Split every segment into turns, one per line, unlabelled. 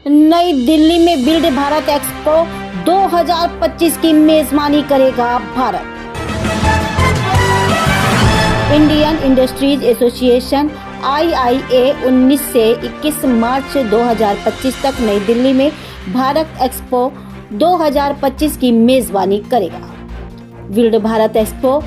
नई दिल्ली में build Bharat expo 2025 की मेजबानी करेगा Bharat. Indian industries association IIA 19 से 21 मार्च 2025 तक नई दिल्ली में भारत एक्सपो 2025 की मेजबानी करेगा। बिल्ड भारत एक्सपो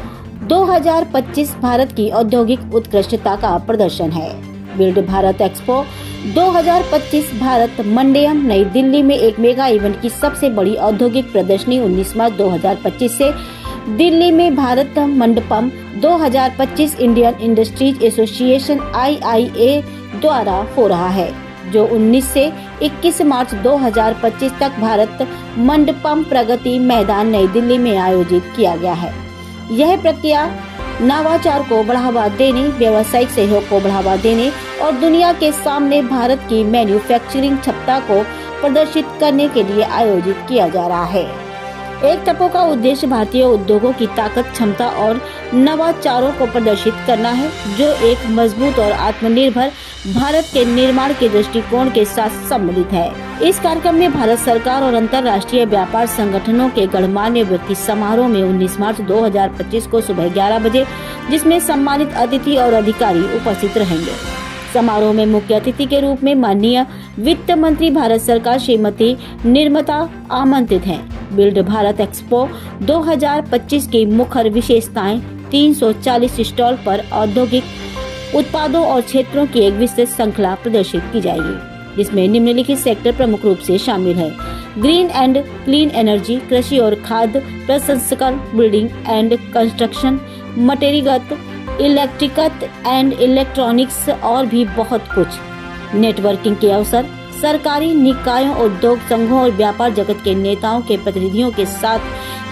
2025 भारत की औद्योगिक उत्कृष्टता का प्रदर्शन है। बिल्ड भारत एक्सपो 2025 भारत मंडयम नई दिल्ली में एक मेगा इवेंट की सबसे बड़ी औद्योगिक प्रदर्शनी 19 मार्च 2025 से दिल्ली में Bharat Mandapam 2025 Indian industries association IIA द्वारा हो रहा है, जो 19 से 21 मार्च 2025 तक भारत मंडपम प्रगति मैदान नई दिल्ली में आयोजित किया गया है। यह प्रक्रिया नवाचार को बढ़ावा देने, व्यावसायिक सहयोग को बढ़ावा देने और दुनिया के सामने भारत की मैन्युफैक्चरिंग क्षमता को प्रदर्शित करने के लिए आयोजित किया जा रहा है। एक्सपो का उद्देश्य भारतीय उद्योगों की ताकत, क्षमता और नवाचारों को प्रदर्शित करना है, जो एक मजबूत और आत्मनिर्भर भारत के निर्माण के दृष्टिकोण के साथ सम्मिलित है। इस कार्यक्रम में भारत सरकार और अंतर्राष्ट्रीय व्यापार संगठनों के गणमान्य व्यक्ति समारोह में 19 मार्च 2025 को सुबह 11 बजे, जिसमें सम्मानित अतिथि और अधिकारी उपस्थित रहेंगे। समारोह में मुख्य अतिथि के रूप में माननीय वित्त मंत्री भारत सरकार श्रीमती निर्मला आमंत्रित हैं। बिल्ड भारत एक्सपो 2025 की मुख्य विशेषताएं 340 स्टॉल पर औद्योगिक उत्पादों और क्षेत्रों की एक विस्तृत श्रृंखला प्रदर्शित की जाएगी, जिसमें निम्नलिखित सेक्टर प्रमुख रूप से शामिल है: ग्रीन एंड क्लीन एनर्जी, कृषि और खाद्य प्रसंस्करण, building and construction, material, electrical and electronics और भी बहुत कुछ। नेटवर्किंग के अवसर, सरकारी निकायों, उद्योग संघों और व्यापार जगत के नेताओं के प्रतिनिधियों के साथ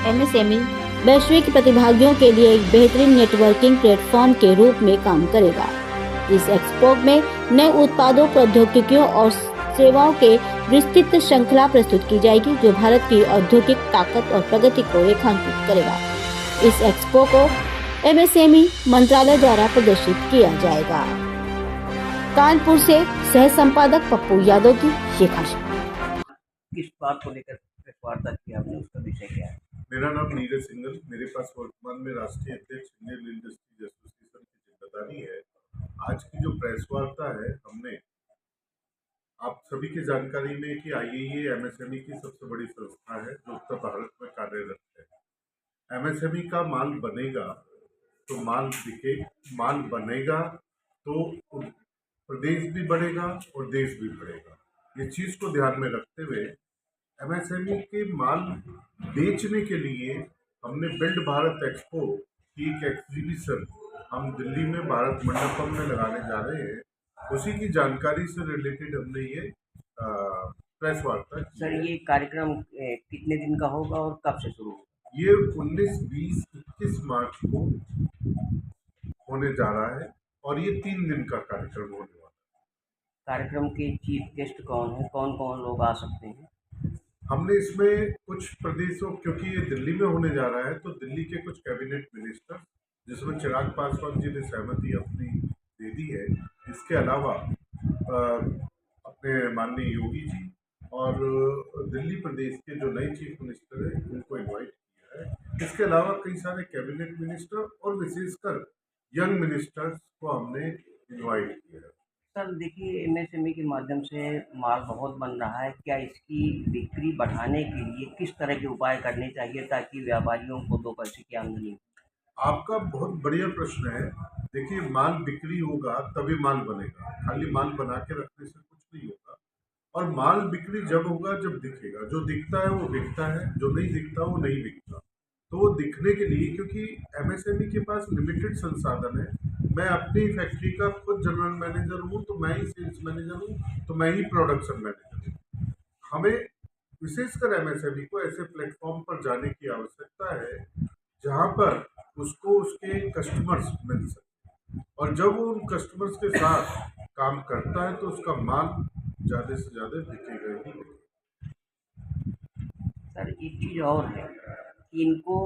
MSME वैश्विक प्रतिभागियों के लिए एक बेहतरीन नेटवर्किंग प्लेटफॉर्म के रूप में काम करेगा। इस एक्सपो में नए उत्पादों, प्रौद्योगिकियों और सेवाओं के विस्तृत श्रृंखला प्रस्तुत की जाएगी, जो भारत की औद्योगिक ताकत और प्रगति को रेखांकित करेगा। इस एक्सपो को MSME मंत्रालय द्वारा प्रदर्शित किया जाएगा। कानपुर से सह संपादक पप्पू यादव की ये खास।
किस बात को लेकर वार्ता की आपने, उसका विषय क्या है?
मेरा नाम नीरज सिंघल, मेरे पास वर्तमान में राष्ट्रीय अध्यक्ष इंडियन इंडस्ट्रीज एसोसिएशन की जिम्मेदारी है। आज की जो प्रेस वार्ता है, हमने आप सभी की जानकारी में कि IIA MSME की सबसे बड़ी संस्था है जो उत्तर भारत में कार्यरत है। MSME का माल बनेगा तो माल बिके, माल बनेगा तो प्रदेश भी बढ़ेगा और देश भी बढ़ेगा। ये चीज को ध्यान में रखते हुए MSME के माल बेचने के लिए हमने बिल्ड भारत एक्सपो की एक एग्जीबिशन हम दिल्ली में भारत मंडपम में लगाने जा रहे हैं। उसी की जानकारी से रिलेटेड हमने ये प्रेस वार्ता की।
सर, ये कार्यक्रम कितने दिन का होगा और कब से शुरू होगा?
ये 19, 20, 21 मार्च को होने जा रहा है और ये 3 दिन का कार्यक्रम होने वाला है।
कार्यक्रम के चीफ गेस्ट कौन है, कौन कौन लोग आ सकते हैं?
हमने इसमें कुछ प्रदेशों, क्योंकि ये दिल्ली में होने जा रहा है, तो दिल्ली के कुछ कैबिनेट मिनिस्टर, जिसमें चिराग पासवान जी ने सहमति अपनी दे दी है, इसके अलावा अपने माननीय योगी जी और दिल्ली प्रदेश के जो नए चीफ मिनिस्टर हैं उनको इनवाइट किया है। इसके अलावा कई सारे कैबिनेट मिनिस्टर और विशेषकर यंग मिनिस्टर्स को हमने इनवाइट किया है।
सर देखिए, MSME के माध्यम से माल बहुत बन रहा है। क्या इसकी बिक्री बढ़ाने के लिए किस तरह के उपाय करने चाहिए ताकि व्यापारियों को 2 पैसे की आमदनी हो?
आपका बहुत बढ़िया प्रश्न है। देखिए, माल बिक्री होगा तभी माल बनेगा, खाली माल बना के रखने से कुछ नहीं होगा। और माल बिक्री जब होगा जब दिखेगा, जो दिखता है वो बिकता है, जो नहीं दिखता वो नहीं बिकता। तो वो दिखने के लिए, क्योंकि MSME के पास लिमिटेड संसाधन है, मैं अपनी फैक्ट्री का खुद जनरल मैनेजर हूँ, तो मैं ही सेल्स मैनेजर हूँ, तो मैं ही प्रोडक्शन मैनेजर हूँ। हमें विशेषकर MSME को ऐसे प्लेटफॉर्म पर जाने की आवश्यकता है जहाँ पर उसको उसके कस्टमर्स मिल सके, और जब वो उन कस्टमर्स के साथ काम करता है तो उसका माल ज़्यादा से ज़्यादा बिकेगा ही बिकेगा।
सर एक चीज़ और है कि इनको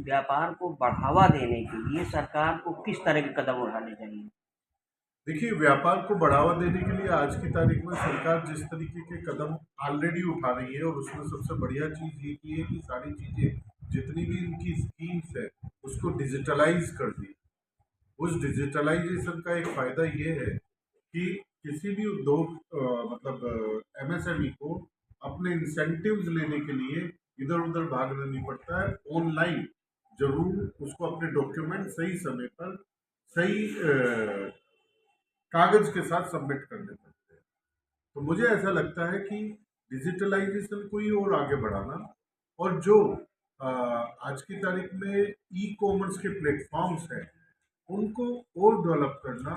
व्यापार को बढ़ावा देने के लिए सरकार को किस तरह के कदम उठाने चाहिए?
देखिए, व्यापार को बढ़ावा देने के लिए आज की तारीख में सरकार जिस तरीके के कदम ऑलरेडी उठा रही है, और उसमें सबसे बढ़िया चीज़ ये की है कि सारी चीज़ें जितनी भी इनकी स्कीम्स है उसको डिजिटलाइज कर दी। उस डिजिटलाइजेशन का एक फ़ायदा ये है कि किसी भी उद्योग मतलब एमएसएमई को अपने इंसेंटिव्स लेने के लिए इधर उधर भागना नहीं पड़ता है। ऑनलाइन जरूर उसको अपने डॉक्यूमेंट सही समय पर सही कागज के साथ सबमिट करने पड़ते हैं। तो मुझे ऐसा लगता है कि डिजिटलाइजेशन को ही और आगे बढ़ाना, और जो आज की तारीख में ई कॉमर्स के प्लेटफॉर्म्स हैं उनको और डेवलप करना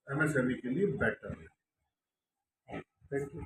एमएसएमई के लिए बेटर है।
Thank you.